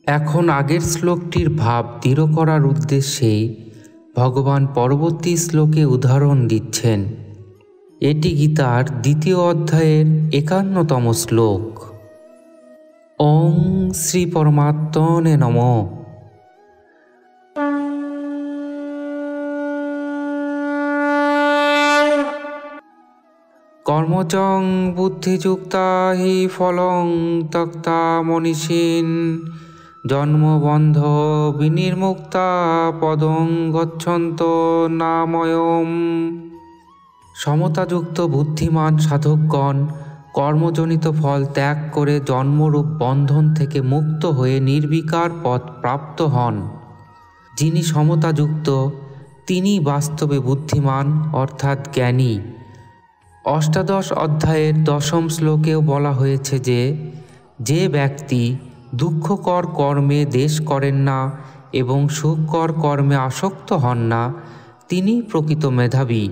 এখন আগের শ্লোকটির ভাব দৃঢ় করার উদ্দেশ্যেই ভগবান পরবর্তী শ্লোকে উদাহরণ দিচ্ছেন। এটি গীতার 2য় অধ্যায়ের 51তম শ্লোক। ওং শ্রী পরমাত্মনে নমঃ। কর্মজং বুদ্ধিযুক্তা হি ফলং ত্যক্তা মনীষীন জন্মবন্ধ বিনির্মুক্তা পদং গচ্ছন্ত নাময়ম। সমতাযুক্ত বুদ্ধিমান সাধকগণ কর্মজনিত ফল ত্যাগ করে জন্মরূপ বন্ধন থেকে মুক্ত হয়ে নির্বিকার পথ প্রাপ্ত হন। যিনি সমতাযুক্ত তিনি বাস্তবে বুদ্ধিমান অর্থাৎ জ্ঞানী। অষ্টাদশ অধ্যায়ের 10ম শ্লোকেও বলা হয়েছে যে ব্যক্তি দুঃখকর কর্মে দ্বেষ করেন না এবং সুখকর কর্মে আসক্ত হন না তিনি প্রকৃত মেধাবী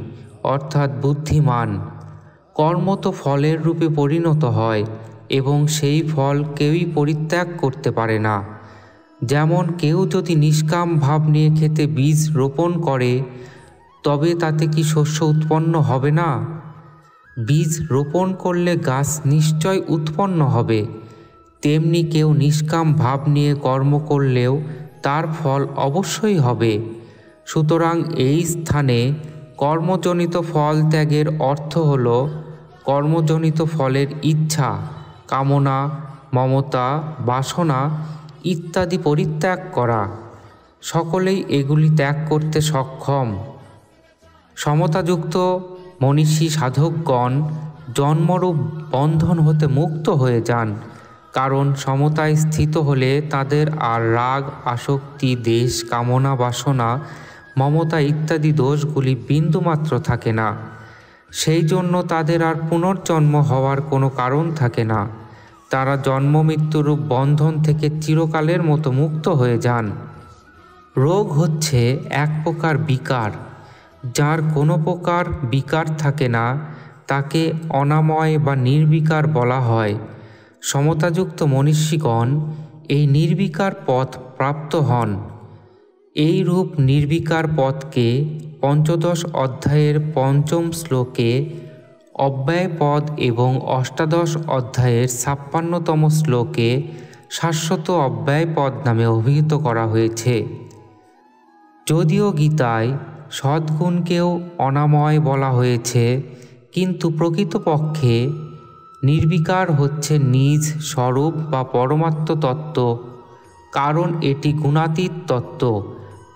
অর্থাৎ বুদ্ধিমান। কর্ম তো ফলের রূপে পরিণত হয় এবং সেই ফল কেউই পরিত্যাগ করতে পারে না। যেমন কেউ যদি নিষ্কাম ভাব নিয়ে খেতে বীজ রোপণ করে তবে তাতে কি শস্য উৎপন্ন হবে না? বীজ রোপণ করলে গাছ নিশ্চয় উৎপন্ন হবে। তেমনি কেউ নিষ্কাম ভাব নিয়ে কর্ম করলেও তার ফল অবশ্যই হবে। সুতরাং এই স্থানে কর্মজনিত ফল ত্যাগের অর্থ হল কর্মজনিত ফলের ইচ্ছা, কামনা, মমতা, বাসনা ইত্যাদি পরিত্যাগ করা। সকলেই এগুলি ত্যাগ করতে সক্ষম। সমতাযুক্ত মনীষী সাধকগণ জন্মরূপ বন্ধন হতে মুক্ত হয়ে যান, কারণ সমতায় স্থিত হলে তাদের আর রাগ, আসক্তি, দ্বেষ, কামনা, বাসনা, মমতা ইত্যাদি দোষগুলি বিন্দুমাত্র থাকে না। সেই জন্য তাদের আর পুনর্জন্ম হওয়ার কোনো কারণ থাকে না। তারা জন্ম মৃত্যুরূপ বন্ধন থেকে চিরকালের মতো মুক্ত হয়ে যান। রোগ হচ্ছে এক প্রকার বিকার। যার কোনো প্রকার বিকার থাকে না তাকে অনাময় বা নির্বিকার বলা হয়। সমতাযুক্ত মনীষীগণ এই নির্বিকার পথ প্রাপ্ত হন। এই রূপ নির্বিকার পথকে পঞ্চদশ অধ্যায়ের 5ম শ্লোকে অব্যয় পদ এবং অষ্টাদশ অধ্যায়ের 56তম শ্লোকে শাশ্বত অব্যয় পদ নামে অভিহিত করা হয়েছে। যদিও গীতায় সদ্গুণকেও অনাময় বলা হয়েছে, কিন্তু প্রকৃতপক্ষে নির্বিকার হচ্ছে নিজ স্বরূপ বা পরমাত্ম তত্ত্ব, কারণ এটি গুণাতীত তত্ত্ব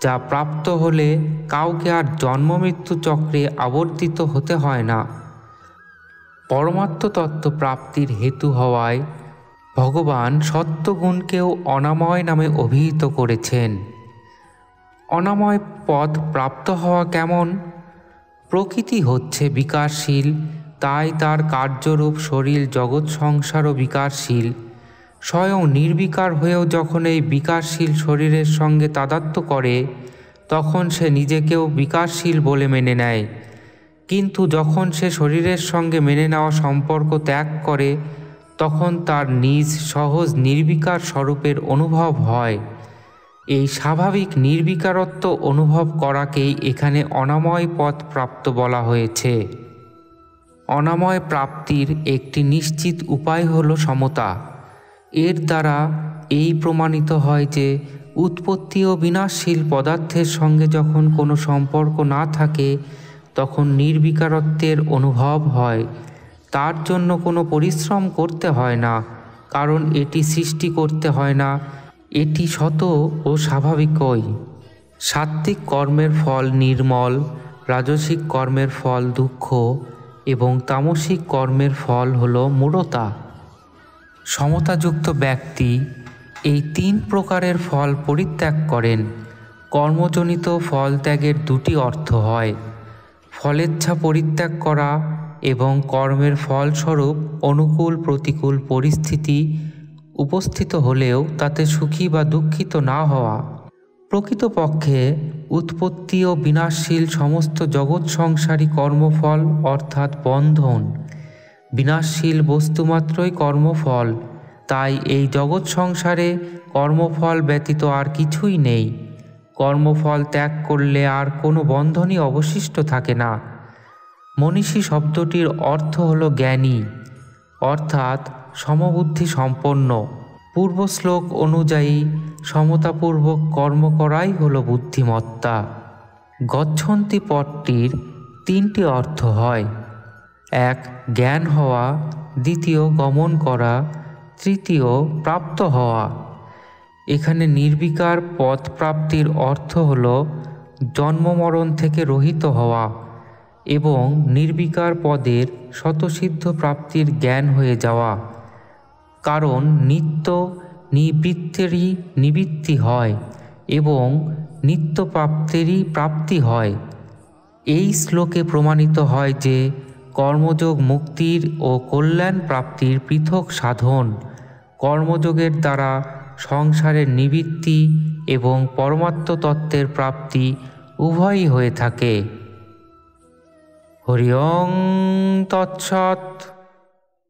যা প্রাপ্ত হলে কাউকে আর জন্মমৃত্যু চক্রে আবর্তিত হতে হয় না। পরমাত্ম তত্ত্ব প্রাপ্তির হেতু হওয়ায় ভগবান সত্যগুণকেও অনাময় নামে অভিহিত করেছেন। অনাময় পদ প্রাপ্ত হওয়া কেমন? প্রকৃতি হচ্ছে বিকারশীল, তাই তার কার্যরূপ শরীর জগৎ সংসারও বিকারশীল। স্বয়ং নির্বিকার হয়েও যখন এই বিকারশীল শরীরের সঙ্গে তাদাত্ম্য করে তখন সে নিজেকেও বিকারশীল বলে মেনে নেয়। কিন্তু যখন সে শরীরের সঙ্গে মেনে নেওয়া সম্পর্ক ত্যাগ করে তখন তার নিজ সহজ নির্বিকার স্বরূপের অনুভব হয়। এই স্বাভাবিক নির্বিকারত্ব অনুভব করাকেই এখানে অনাময় পথ প্রাপ্ত বলা হয়েছে। অনাময় প্রাপ্তির একটি নিশ্চিত উপায় হল সমতা। এর দ্বারা এই প্রমাণিত হয় যে উৎপত্তি ও বিনাশশীল পদার্থের সঙ্গে যখন কোনো সম্পর্ক না থাকে তখন নির্বিকারত্বের অনুভব হয়। তার জন্য কোনো পরিশ্রম করতে হয় না, কারণ এটি সৃষ্টি করতে হয় না, এটি সত ও স্বাভাবিকই। সাত্ত্বিক কর্মের ফল নির্মল, রাজসিক কর্মের ফল দুঃখ এবং তামসিক কর্মের ফল হল মূঢ়তা। সমতাযুক্ত ব্যক্তি এই 3 প্রকারের ফল পরিত্যাগ করেন। কর্মজনিত ফল ত্যাগের 2টি অর্থ হয়: ফলেচ্ছা পরিত্যাগ করা এবং কর্মের ফলস্বরূপ অনুকূল প্রতিকূল পরিস্থিতি উপস্থিত হলেও তাতে সুখী বা দুঃখিত না হওয়া। প্রকৃতপক্ষে উৎপত্তি ও বিনাশশীল সমস্ত জগৎ সংসারী কর্মফল অর্থাৎ বন্ধন। বিনাশশীল বস্তুমাত্রই কর্মফল, তাই এই জগৎ সংসারে কর্মফল ব্যতীত আর কিছুই নেই। কর্মফল ত্যাগ করলে আর কোনো বন্ধনই অবশিষ্ট থাকে না। মনীষী শব্দটির অর্থ হল জ্ঞানী, অর্থাৎ সমবুদ্ধি সম্পন্ন। পূর্ব শ্লোক অনুযায়ী সমতাপূর্বক কর্ম করাই হল বুদ্ধিমত্তা। গচ্ছন্তি পদটির তিনটি অর্থ হয়। এক, জ্ঞান হওয়া; দ্বিতীয়, গমন করা; তৃতীয়, প্রাপ্ত হওয়া। এখানে নির্বিকার পদ প্রাপ্তির অর্থ হল জন্মমরণ থেকে রহিত হওয়া এবং নির্বিকার পদের স্বতঃসিদ্ধ প্রাপ্তির জ্ঞান হয়ে যাওয়া। কারণ নিত্য নিবৃত্তেরই নিবৃত্তি হয় এবং নিত্য প্রাপ্তেরই প্রাপ্তি হয়। এই শ্লোকে প্রমাণিত হয় যে কর্মযোগ মুক্তির ও কল্যাণ প্রাপ্তির পৃথক সাধন। কর্মযোগের দ্বারা সংসারের নিবৃত্তি এবং পরমাত্ম তত্ত্বের প্রাপ্তি উভয়ই হয়ে থাকে। হরি ওং তৎসৎ।